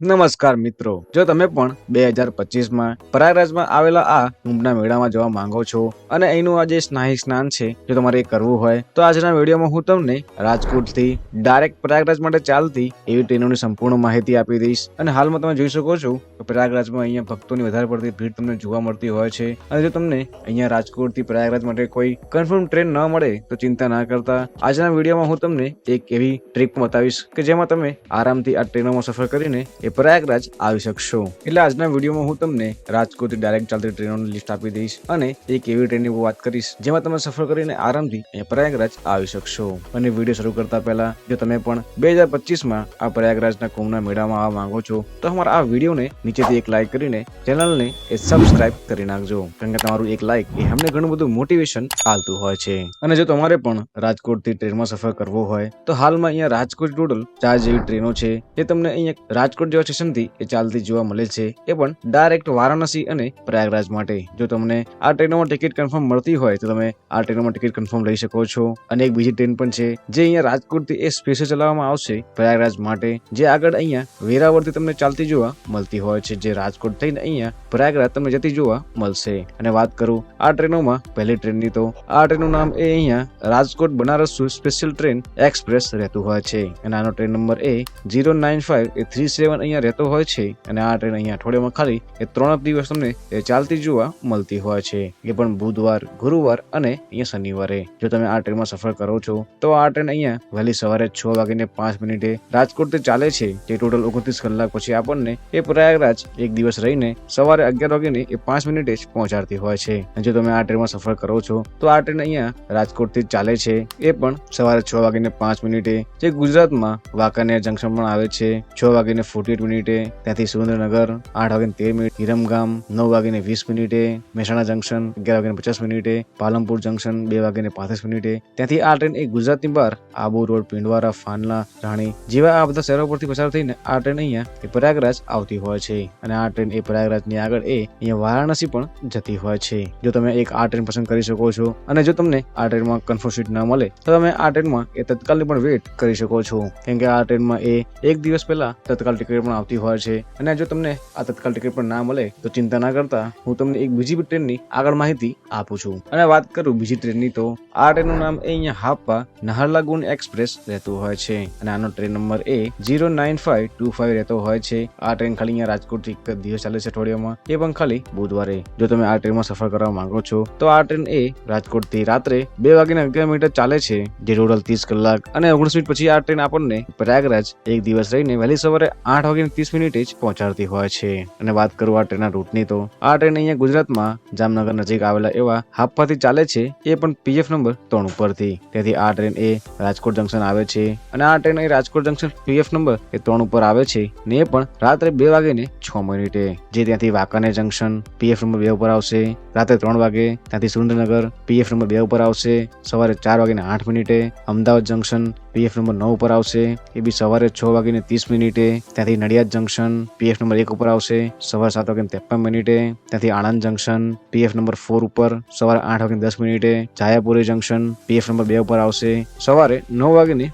નમસ્કાર મિત્રો, જો તમે પણ 2025માં પ્રયાગરાજમાં આવેલા આ કુંભના મેળામાં જવા માંગો છો અને અહીંનું આ જે સ્નાયુ સ્નાન છે જો તમારે એ કરવું હોય તો આજના વિડીયોમાં હું તમને રાજકોટથી ડાયરેક્ટ પ્રયાગરાજ માટે ચાલતી એવી ટ્રેનોની સંપૂર્ણ માહિતી આપી દઈશ. અને હાલમાં તમે જોઈ શકો છો કે પ્રયાગરાજમાં અહીંયા ભક્તોની વધારે પડતી ભીડ તમને જોવા મળતી હોય છે. અને જો તમને અહીંયા રાજકોટથી પ્રયાગરાજ માટે કોઈ કન્ફર્મ ટ્રેન ન મળે તો ચિંતા ના કરતા આજના વિડીયોમાં હું તમને એક એવી ટ્રીપ બતાવીશ કે જેમાં તમે આરામથી આ ટ્રેનોમાં સફર કરીને એ પ્રયાગરાજ આવી શકશો. એટલે આજના વિડીયોમાં હું તમને રાજકોટથી ડાયરેક્ટ ચાલતી ટ્રેનોની લિસ્ટ આપી દઈશ અને એક એવી ટ્રેનની વાત કરીશ જેમાં તમે સફર કરીને આરામથી અહીંયા પ્રયાગરાજ આવી શકશો. અને વિડીયો શરૂ કરતા પહેલા જો તમે પણ 2025માં આ પ્રયાગરાજના કુંભના મેળામાં આવવા માંગો છો તો અમારા આ વિડીયોને નીચેથી એક લાઈક કરીને ચેનલને એ સબસ્ક્રાઇબ કરી નાખજો, કારણ કે તમારું એક લાઈક એ અમને ઘણું બધું મોટિવેશન આપતું હોય છે. અને જો તમારે પણ રાજકોટથી ટ્રેનમાં સફર કરવો હોય તો હાલમાં અહીંયા રાજકોટ ટોટલ 4 જેવી ટ્રેનો છે જે તમને અહીંયા રાજકોટ જેવા સ્ટેશનથી એ ચાલતી જોવા મળે છે, એ પણ ડાયરેક્ટ વારાણસી અને પ્રયાગરાજ માટે. જો તમને આ ટ્રેનોમાં ટિકિટ કન્ફર્મ મળતી હોય તો તમે આ ટ્રેનોમાં ટિકિટ કન્ફર્મ લઈ શકો છો. અને એક બીજી ટ્રેન પણ છે જે અહીંયા રાજકોટથી એ સ્પેશિયલ ચલાવવામાં આવશે પ્રયાગરાજ માટે, જે આગળ અહીંયા વેરાવળથી તમને ચાલતી જોવા મળતી હોય છે, જે રાજકોટ થઈને અહીંયા પ્રયાગરાજ તમને જતી જોવા મળશે. અને વાત કરું આ ટ્રેનોમાં પહેલી ટ્રેનની તો આ ટ્રેનનું નામ એ અહીંયા Rajkot Banaras special train express રહેતું હોય છે. અને આનો ટ્રેન નંબર એ 09537 અહીંયા રહેતો હોય છે. અને આ ટ્રેન અહીંયા અઠવાડિયામાં ખાલી 3 દિવસ તમને ચાલતી જોવા મળતી હોય છે, એ પણ બુધવાર, ગુરુવાર અને અહીંયા શનિવારે. જો તમે આ ટ્રેનમાં સફર કરો છો તો આ ટ્રેન અહીંયા વહેલી સવારે 6:05 રાજકોટથી ચાલે છે, જે ટોટલ 29 કલાક પછી આપણને એ પ્રયાગરાજ એક દિવસ રહીને સવારે 11:05 જ પહોંચાડતી હોય છે. જો તમે આ ટ્રેનમાં સફર કરો છો તો આ ટ્રેન અહીંયા રાજકોટથી ચાલે છે, એ પણ સવારે 6:05 જે ગુજરાતમાં વાંકાનેર જંકશન પણ આવે છે 6:48, ત્યાંથી સુરેન્દ્રનગર 8:13, વિરમગામ 9:20, મહેસાણા જંકશન 11:50, પાલનપુર જંકશન 2:35. ત્યાંથી આ ટ્રેન એ ગુજરાતની બહાર આબુ રોડ, પિંડવારા, ફાનલા, રાણી જેવા આ બધા શહેરો પરથી પસાર થઈને આ ટ્રેન અહીંયા એ પ્રયાગરાજ આવતી હોય છે. અને આ ટ્રેન એ પ્રયાગરાજની આગળ એ અહીંયા વારાણસી પણ જતી હોય છે. જો તમે એક આ ટ્રેન પસંદ કરી શકો છો અને જો તમને આ ટ્રેનમાં કન્ફર્મ સીટ ન મળે તો તમે આ ટ્રેનમાં એ તત્કાલની પણ વેટ કરી શકો છો, કેમ કે આ ટ્રેનમાં એ એક દિવસ પહેલા તત્કાલ ટિકિટ પણ આવતી હોય છે. અને જો તમને આ તત્કાલ ટિકિટ પણ ના મળે તો ચિંતા ના કરતા હું તમને એક બીજી ટ્રેનની આગળ માહિતી આપું છું. અને વાત કરું બીજી ટ્રેનની તો આ ટ્રેનનું નામ એ અહીંયા હાપા નહરલાગુન એક્સપ્રેસ રહેતું હોય છે. અને આનો ટ્રેન નંબર એ 09525 રહેતો હોય છે. આ ટ્રેન ખાલી અહીંયા રાજકોટથી એક દિવસ ચાલે છે અઠવાડિયામાં, એ પણ ખાલી બુધવારે. જો તમે આ ટ્રેનમાં સફર કરવા માંગો છો તો આ ટ્રેન એ રાજકોટથી રાત્રે 2:11 ચાલે છે, જે ટોટલ 30 કલાક અને 19 મિનિટ પછી આ ટ્રેન આપણને પ્રયાગરાજ એક દિવસ રહીને વહેલી સવારે 8:30 જ પહોંચાડતી હોય છે. અને વાત કરું આ ટ્રેનના રૂટની તો આ ટ્રેન અહીંયા ગુજરાતમાં જામનગર નજીક આવેલા એવા હાપાથી ચાલે છે, એ પણ PF નંબર 3 ઉપરથી. તેથી આ ટ્રેન એ રાજકોટ જંકશન આવે છે. અને આ ટ્રેન એ રાજકોટ જંકશન PF નંબર 3 ઉપર આવે છે ને એ પણ રાત્રે 2:06, જે ત્યાંથી વાંકાનેર જંકશન PF નંબર 2 ઉપર આવશે રાત્રે 3 વાગે. ત્યાંથી સુરેન્દ્રનગર PF નંબર 2 ઉપર આવશે સવારે 4:08. અમદાવાદ જંકશન PF નંબર 9 ઉપર આવશે, એ બી સવારે 6:30. ત્યાંથી નડિયાદ જંકશન PF નંબર 1 ઉપર આવશે સવારે 7:53. ત્યાંથી આણંદ જંકશન PF નંબર 4 ઉપર સવારે 8:10. જાયાપુરી જંકશન PF નંબર 2 ઉપર આવશે સવારે 9:05.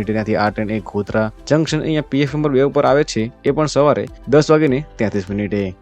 ત્યાંથી આ ટ્રેન એક ગોધરા જંકશન અહીંયા PF નંબર 2 ઉપર આવે છે, એ પણ સવારે 10:33.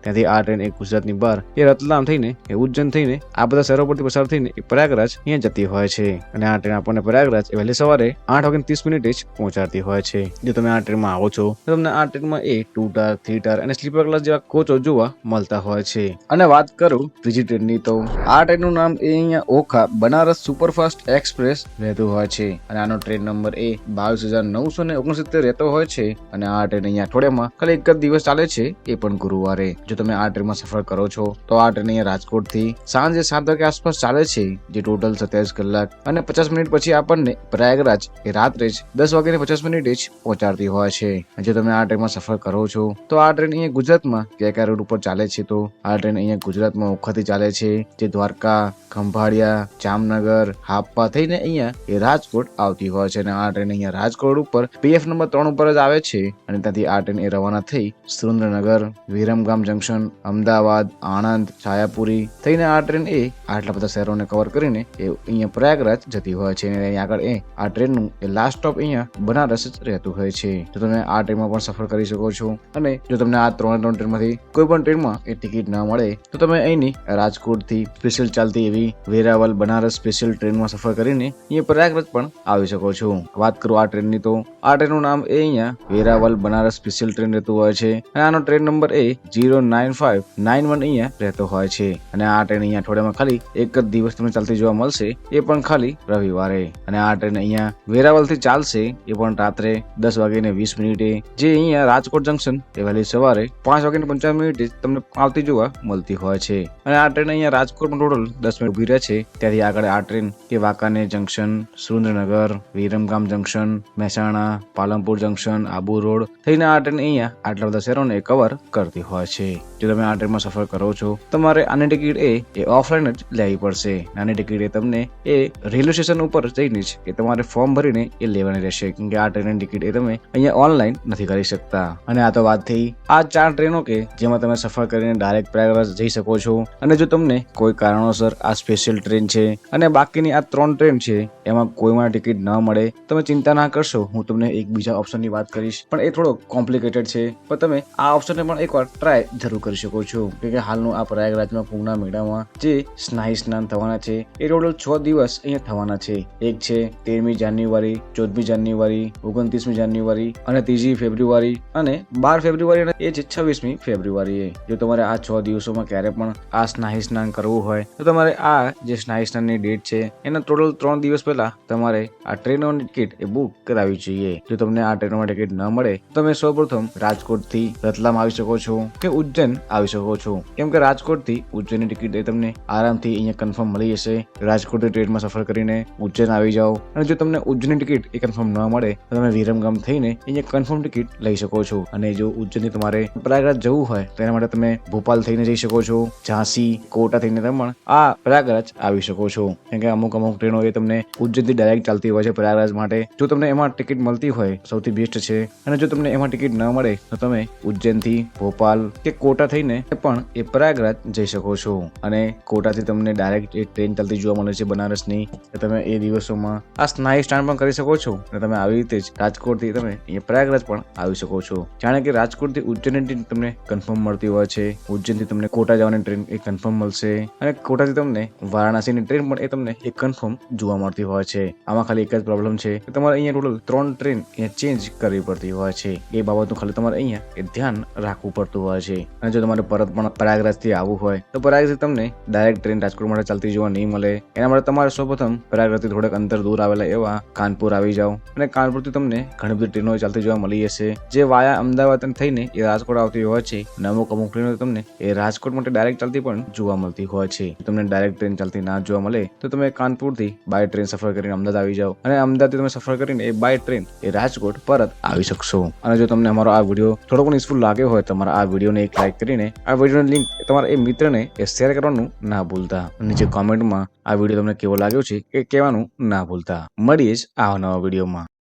ત્યાંથી આ ટ્રેન એક ગુજરાતની બહાર એ રતલામ થઈને એ ઉજ્જૈન થઈને આ બધા શહેરો પરથી પસાર થઈને એ પ્રયાગરાજ અહીંયા જતી હોય છે. અને આ ટ્રેન આપણને પ્રયાગરાજ વહેલી સવારે 8:30 જ પહોંચાડતી હોય છે. જો તમે આ ટ્રેનમાં આવો છો તો તમને આ ટ્રેનમાં એ 2 ટાયર, 3 ટાયર અને સ્લીપર ક્લાસ જેવા કોચો જોવા મળતા હોય છે. અને વાત કરું ત્રીજી ટ્રેનની તો આ ટ્રેનનું નામ એ અહીંયા ઓખા બનારસ સુપરફાસ્ટ એક્સપ્રેસ રહેતું હોય છે. અને આનો ટ્રેન નંબર એ 22,969 રહેતો હોય છે. અને આ ટ્રેન અહીંયા અઠવાડિયામાં ખાલી એક જ દિવસ ચાલે છે, એ પણ ગુરુવારે. જો તમે આ ટ્રેનમાં સફર કરો છો તો આ ટ્રેન અહીંયા રાજકોટથી સાંજે 7 વાગે આસપાસ ચાલે છે, જે ટોટલ 27 કલાક અને 50 મિનિટ પછી આપણને પ્રયાગરાજ એ રાત્રે જ 10:50 જ પહોંચાડતી હોય છે. જો તમે આ ટ્રેનમાં સફર કરો છો તો આ ટ્રેન અહીંયા ગુજરાતમાં કયા રોડ ઉપર ચાલે છે તો આ ટ્રેન અહીંયા ગુજરાતમાં ઓખાથી ચાલે છે, જે દ્વારકા, ખંભાળિયા, જામનગર, હાપા થઈને અહીંયા એ રાજકોટ આવતી હોય છે. અને આ ટ્રેન અહીંયા રાજકોટ ઉપર PF નંબર 3 ઉપર જ આવે છે. અને ત્યાંથી આ ટ્રેન એ રવાના થઈ સુરેન્દ્રનગર, વિરમગામ જંકશન, અમદાવાદ, આણંદ, છાયાપુરી થઈને આ ટ્રેન એ આટલા બધા શહેરોને કવર કરીને એ અહીંયા પ્રયાગરાજ જતી હોય છે. અને અહીંયા આગળ એ આ ટ્રેનનું એ લાસ્ટ સ્ટોપ અહીંયા બનારસ જ રહેતું હોય છે. તો તમે આ ટ્રેનમાં પણ સફર કરી શકો છો. અને જો તમને આ 3 ટ્રેનમાંથી કોઈ પણ ટ્રેનમાં એ ટિકિટ ના મળે તો તમે અહીંની રાજકોટથી સ્પેશિયલ ચાલતી એવી વેરાવલ બનારસ સ્પેશિયલ ટ્રેનમાં સફર કરીને અહીંયા પ્રયાગરાજ પણ આવી શકો છો. વાત કરું આ ટ્રેનની તો આ ટ્રેનનું નામ એ અહીંયા વેરાવલ બનારસ સ્પેશિયલ ટ્રેન રહેતું હોય છે અને આનો ટ્રેન નંબર એ 09591 અહીંયા રહેતો હોય છે. અને આ ટ્રેન અહીંયા અઠવાડિયામાં ખાલી એક જ દિવસ તમને ચાલતી જોવા મળશે, એ પણ ખાલી રવિવારે. અને આ ટ્રેન અહીંયા વેરાવલ થી ચાલશે એ પણ રાત્રે 10:20 જે અહીંયા રાજકોટ જંકશન એ વહેલી સવારે 5:55 તમને આવતી જોવા મળતી હોય છે. અને આ ટ્રેન અહીંયા રાજકોટમાં ટોટલ 10 મિનિટ ઉભી રહે છે. ત્યાંથી આગળ આ ટ્રેન કે Wankaner junction, Surendranagar, Viramgam junction, Mehsana, Palanpur junction, Abu road થઈને આ ટ્રેન અહીંયા આટલા બધા શહેરોને કવર કરતી હોય છે. જો તમે આ ટ્રેનમાં સફર કરો છો તમારે આની ટિકિટ એ ઓફલાઈન જ લેવી પડશે. આની ટિકિટ એ તમને એ રેલવે સ્ટેશન ઉપર જઈને જ એ તમારે ફોર્મ ભરીને એ લેવાની રહેશે, કેમ કે આ ટ્રેનની ટિકિટ એ તમે અહીંયા ઓનલાઈન નથી કરી શકતા. અને આ તો વાત થઈ આ 4 ટ્રેનો કે જેમાં તમે સફર કરીને ડાયરેક્ટ પ્રયાગરાજ જઈ શકો છો. અને જો તમને કોઈ કારણોસર આ સ્પેશિયલ ટ્રેન છે અને બાકીની આ 3 ટ્રેન છે એમાં કોઈમાં ટિકિટ ન મળે, તમે ચિંતા ના કરશો. હું તમને એક બીજા ઓપ્શનની વાત કરીશ, પણ એ થોડો કોમ્પ્લિકેટેડ છે, પણ તમે આ ઓપ્શનને પણ એકવાર ટ્રાય જરૂર કરી શકો છો. કે હાલનું આ પ્રયાગરાજમાં કુંભના મેળામાં જે સ્નાયુ સ્નાન થવાના છે એ ટોટલ 6 દિવસ અહીંયા થવાના છે. એક છે 13મી જાન્યુઆરી, 14મી જાન્યુઆરી, 29મી જાન્યુઆરી અને 3જી ફેબ્રુઆરી અને 12 ફેબ્રુઆરી અને એ છે 26મી ફેબ્રુઆરી. જો તમારે આ 6 દિવસોમાં ક્યારે પણ આ સ્નાયુ સ્નાન કરવું હોય તો તમારે આ જે સ્નાયુ સ્નાનની ડેટ છે એના ટોટલ 3 દિવસ પહેલા તમારે આ ટ્રેનોની ટિકિટ એ બુક કરાવવી જોઈએ. જો તમને આ ટ્રેનોમાં ટિકિટ ન મળે તો તમે સૌપ્રથમ રાજકોટથી રતલામ આવી શકો છો કે ઉજ્જૈન આવી શકો છો, કેમ કે રાજકોટથી ઉજ્જૈનની ટિકિટ એ તમને આરામથી અહીંયા કન્ફર્મ મળી જશે. રાજકોટની ટ્રેનમાં સફર કરીને ઉજ્જૈન આવી જાઓ. અને જો તમને ઉજ્જૈનની ટિકિટ એ કન્ફર્મ ન મળે તો તમે વિરમગામ થઈને અહીંયા કન્ફર્મ ટિકિટ લઈ શકો છો. અને જો ઉજ્જૈનથી તમારે પ્રયાગરાજ જવું હોય તો એના માટે તમે ભોપાલ થઈને જઈ શકો છો, ઝાંસી, કોટા થઈને તમે આ પ્રયાગરાજ આવી શકો છો. કેમ કે અમુક ટ્રેનો એ તમને ઉજ્જૈનથી ડાયરેક્ટ ચાલતી હોય છે પ્રયાગરાજ માટે. જો તમને એમાં ટિકિટ મળતી હોય સૌથી બેસ્ટ છે. અને જો તમને એમાં ટિકિટ ન મળે તો તમે ઉજ્જૈનથી ભોપાલ કે કોટા થઈને પણ એ પ્રયાગરાજ જઈ શકો છો. અને કોટાથી તમને ડાયરેક્ટ એક ટ્રેન ચાલતી જોવા મળે છે બનારસની. તમે એ દિવસોમાં આ સ્નાયુ સ્નાન પણ કરી શકો છો. અને તમે આવી રીતે જ રાજકોટથી તમે અહીંયા પ્રયાગરાજ પણ આવી શકો છો. જાણે કે રાજકોટથી ઉજ્જૈનની તમને કન્ફર્મ મળતી હોય છે, ઉજ્જૈનથી તમને કોટા જવાની ટ્રેન એ કન્ફર્મ મળશે, અને કોટાથી તમને વારાણસીની ટ્રેન પણ એ તમને એક કન્ફર્મ જોવા મળતી હોય છે. આમાં ખાલી એક જ પ્રોબ્લેમ છે કે તમારે અહીંયા ટોટલ 3 ટ્રેન અહીંયા ચેન્જ કરવી પડતી હોય છે. એ બાબતનું ખાલી તમારે અહીંયા એ ધ્યાન રાખવું પડતું હોય છે. અને જો તમારે પરત પણ પ્રયાગરાજથી આવવું હોય તો પ્રયાગરાજથી તમને ડાયરેક્ટ ટ્રેન રાજકોટ માટે ચાલતી જોવા નહીં મળે. એના માટે તમારે સૌપ્રથમ પ્રયાગરાજથી થોડેક અંતર દૂર આવેલા એવા કાનપુર આવી જાઓ. અને કાનપુરથી તમને ઘણી બધી ટ્રેનો ચાલતી જોવા મળી જશે, જે વાયા અમદાવાદ થઈને એ રાજકોટ આવતી હોય છે. અને અમુક ટ્રેનો તમને એ રાજકોટ માટે ડાયરેક્ટ ચાલતી પણ જોવા મળતી હોય છે. તમને ડાયરેક્ટ ટ્રેન ચાલતી ના જોવા મળે તો તમે કાનપુરથી બાય ટ્રેન સફર કરીને અમદાવાદ આવી જાઓ. અને અમદાવાદથી તમે સફર કરીને એ બાય ટ્રેન એ રાજકોટ પરત આવી શકશો. અને જો તમને અમારો આ વિડીયો થોડો પણ યુઝફુલ લાગ્યો હોય તો તમારા આ વિડીયોને એક લાઈક કરીને આ વિડીયોની લિંક તમારા એ મિત્રને એ શેર કરવાનું ના ભૂલતા. નીચે કોમેન્ટમાં આ વિડીયો તમને કેવો લાગ્યો છે એ કહેવાનું ના ભૂલતા. મળીએ જ આ નવા વિડીયોમાં.